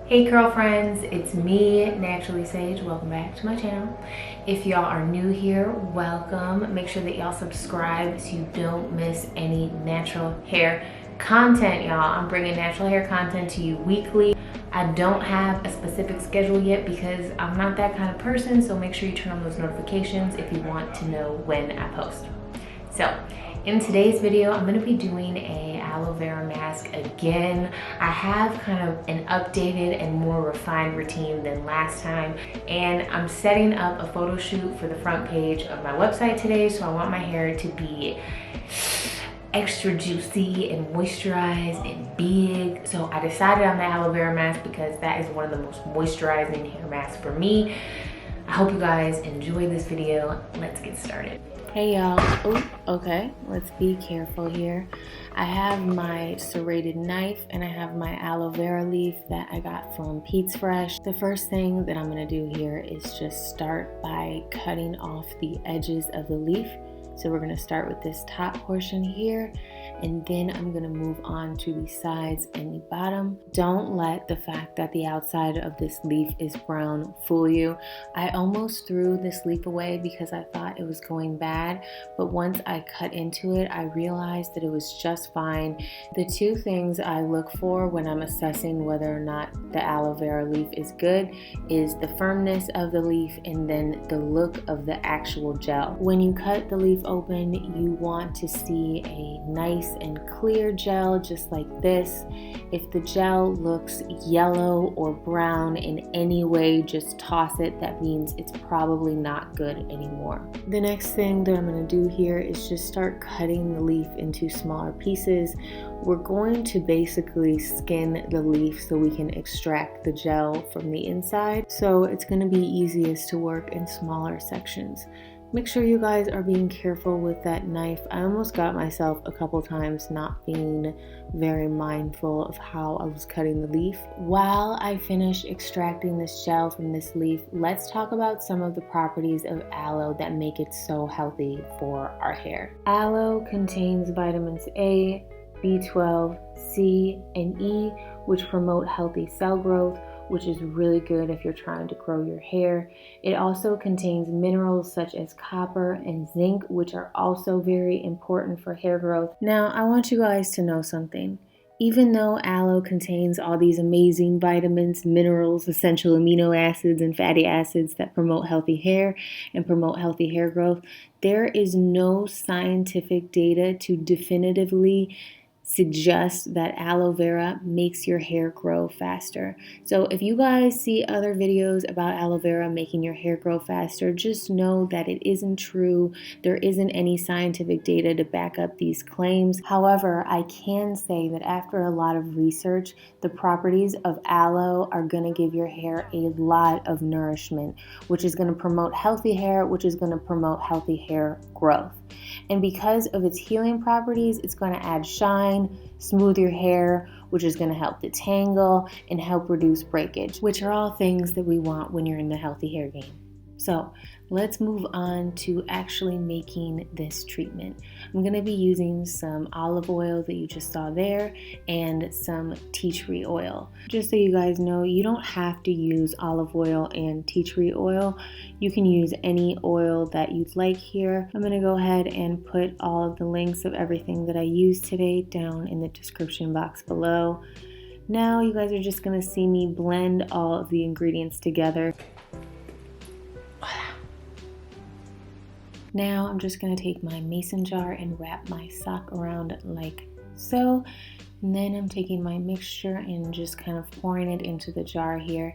Hey curl friends, it's me, Naturally Sage. Welcome back to my channel. If y'all are new here, welcome. Make sure that y'all subscribe so you don't miss any natural hair content, y'all. I'm bringing natural hair content to you weekly. I don't have a specific schedule yet because I'm not that kind of person, so make sure you turn on those notifications if you want to know when I post. So, in today's video, I'm gonna be doing a aloe vera mask again. I have kind of an updated and more refined routine than last time, and I'm setting up a photo shoot for the front page of my website today, so I want my hair to be extra juicy and moisturized and big. So I decided on the aloe vera mask because that is one of the most moisturizing hair masks for me. I hope you guys enjoy this video. Let's get started. Hey y'all. Oh, okay, let's be careful here. I have my serrated knife and I have my aloe vera leaf that I got from Pete's Fresh. The first thing that I'm gonna do here is just start by cutting off the edges of the leaf. So we're gonna start with this top portion here, and then I'm gonna move on to the sides and the bottom. Don't let the fact that the outside of this leaf is brown fool you. I almost threw this leaf away because I thought it was going bad, but once I cut into it, I realized that it was just fine. The two things I look for when I'm assessing whether or not the aloe vera leaf is good is the firmness of the leaf and then the look of the actual gel. When you cut the leaf open, you want to see a nice and clear gel just like this. If the gel looks yellow or brown in any way, just toss it. That means it's probably not good anymore. The next thing that I'm going to do here is just start cutting the leaf into smaller pieces. We're going to basically skin the leaf so we can extract the gel from the inside. So it's going to be easiest to work in smaller sections. Make sure you guys are being careful with that knife. I almost got myself a couple times not being very mindful of how I was cutting the leaf. While I finish extracting this gel from this leaf, let's talk about some of the properties of aloe that make it so healthy for our hair. Aloe contains vitamins A, B12, C, and E, which promote healthy cell growth, which is really good if you're trying to grow your hair. It also contains minerals such as copper and zinc, which are also very important for hair growth. Now, I want you guys to know something. Even though aloe contains all these amazing vitamins, minerals, essential amino acids, and fatty acids that promote healthy hair and promote healthy hair growth, there is no scientific data to definitively suggest that aloe vera makes your hair grow faster. So if you guys see other videos about aloe vera making your hair grow faster, just know that it isn't true. There isn't any scientific data to back up these claims. However, I can say that after a lot of research, the properties of aloe are going to give your hair a lot of nourishment, which is going to promote healthy hair, which is going to promote healthy hair growth. And because of its healing properties, it's going to add shine, smooth your hair, which is going to help detangle and help reduce breakage, which are all things that we want when you're in the healthy hair game. So let's move on to actually making this treatment. I'm going to be using some olive oil that you just saw there and some tea tree oil. Just so you guys know, you don't have to use olive oil and tea tree oil. You can use any oil that you'd like here. I'm going to go ahead and put all of the links of everything that I used today down in the description box below. Now you guys are just going to see me blend all of the ingredients together. Now I'm just going to take my mason jar and wrap my sock around like so. And then I'm taking my mixture and just kind of pouring it into the jar here.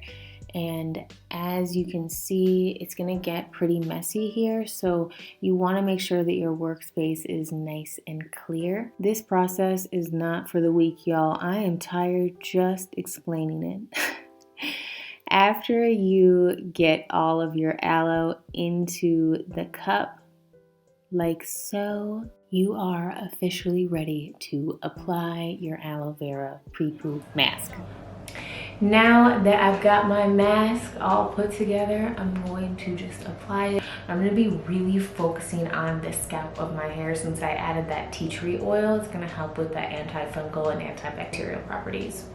And as you can see, it's going to get pretty messy here. So you want to make sure that your workspace is nice and clear. This process is not for the weak, y'all. I am tired just explaining it. After you get all of your aloe into the cup, like so, you are officially ready to apply your aloe vera Prepoo mask. Now that I've got my mask all put together, I'm going to just apply it. I'm going to be really focusing on the scalp of my hair since I added that tea tree oil. It's going to help with the antifungal and antibacterial properties.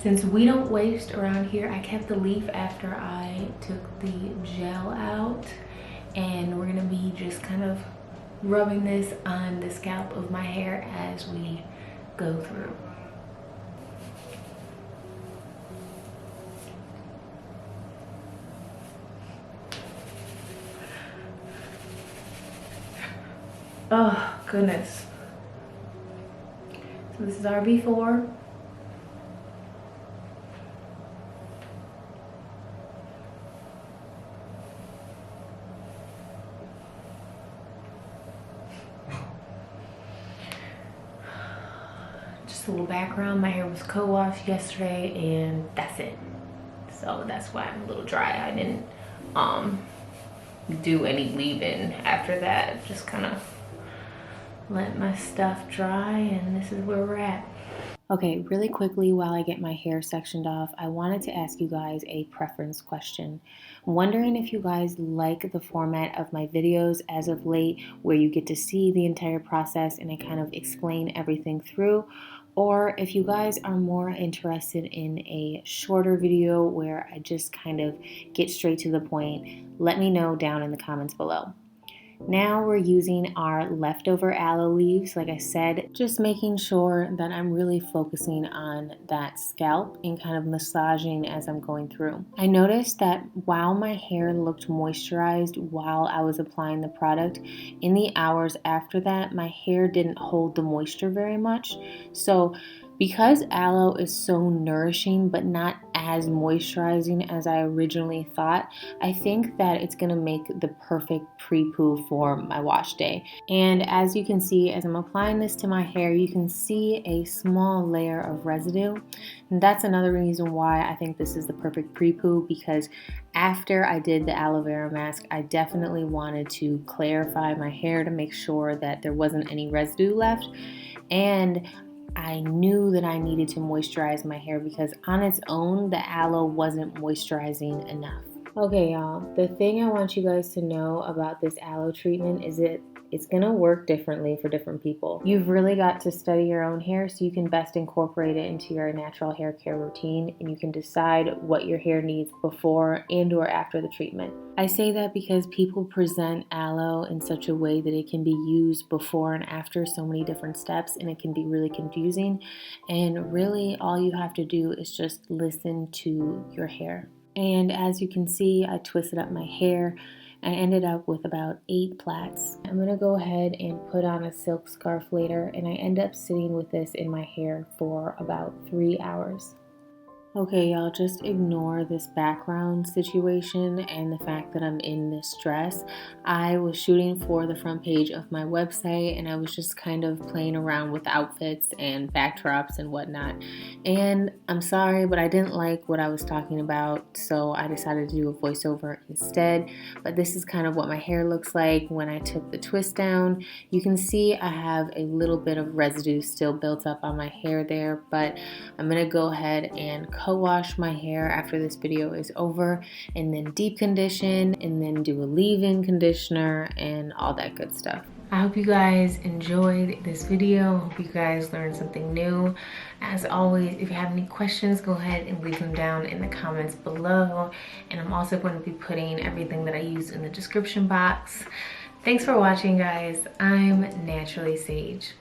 Since we don't waste around here, I kept the leaf after I took the gel out, and we're gonna be just kind of rubbing this on the scalp of my hair as we go through. Oh goodness. So this is our before. Just a little background, my hair was co-washed yesterday and that's it. So that's why I'm a little dry. I didn't do any leave-in after that. Just kind of let my stuff dry, and this is where we're at. Okay, really quickly while I get my hair sectioned off, I wanted to ask you guys a preference question. I'm wondering if you guys like the format of my videos as of late, where you get to see the entire process and I kind of explain everything through, or if you guys are more interested in a shorter video where I just kind of get straight to the point. Let me know down in the comments below. Now we're using our leftover aloe leaves, like I said, just making sure that I'm really focusing on that scalp and kind of massaging as I'm going through. I noticed that while my hair looked moisturized while I was applying the product, in the hours after that, my hair didn't hold the moisture very much. So because aloe is so nourishing but not as moisturizing as I originally thought, I think that it's going to make the perfect pre-poo for my wash day. And as you can see, as I'm applying this to my hair, you can see a small layer of residue. And that's another reason why I think this is the perfect pre-poo, because after I did the aloe vera mask, I definitely wanted to clarify my hair to make sure that there wasn't any residue left. And I knew that I needed to moisturize my hair because on its own, the aloe wasn't moisturizing enough. Okay, y'all, the thing I want you guys to know about this aloe treatment is it's gonna work differently for different people. You've really got to study your own hair so you can best incorporate it into your natural hair care routine, and you can decide what your hair needs before and or after the treatment. I say that because people present aloe in such a way that it can be used before and after so many different steps, and it can be really confusing. And really all you have to do is just listen to your hair. And as you can see, I twisted up my hair. I ended up with about 8 plaits. I'm gonna go ahead and put on a silk scarf later, and I end up sitting with this in my hair for about 3 hours. Okay, y'all, just ignore this background situation and the fact that I'm in this dress. I was shooting for the front page of my website, and I was just kind of playing around with outfits and backdrops and whatnot. And I'm sorry, but I didn't like what I was talking about, so I decided to do a voiceover instead. But this is kind of what my hair looks like when I took the twist down. You can see I have a little bit of residue still built up on my hair there, but I'm gonna go ahead and co-wash my hair after this video is over, and then deep condition, and then do a leave-in conditioner and all that good stuff. I hope you guys enjoyed this video. I hope you guys learned something new. As always, if you have any questions, go ahead and leave them down in the comments below. And I'm also going to be putting everything that I use in the description box. Thanks for watching, guys. I'm Naturally Sage.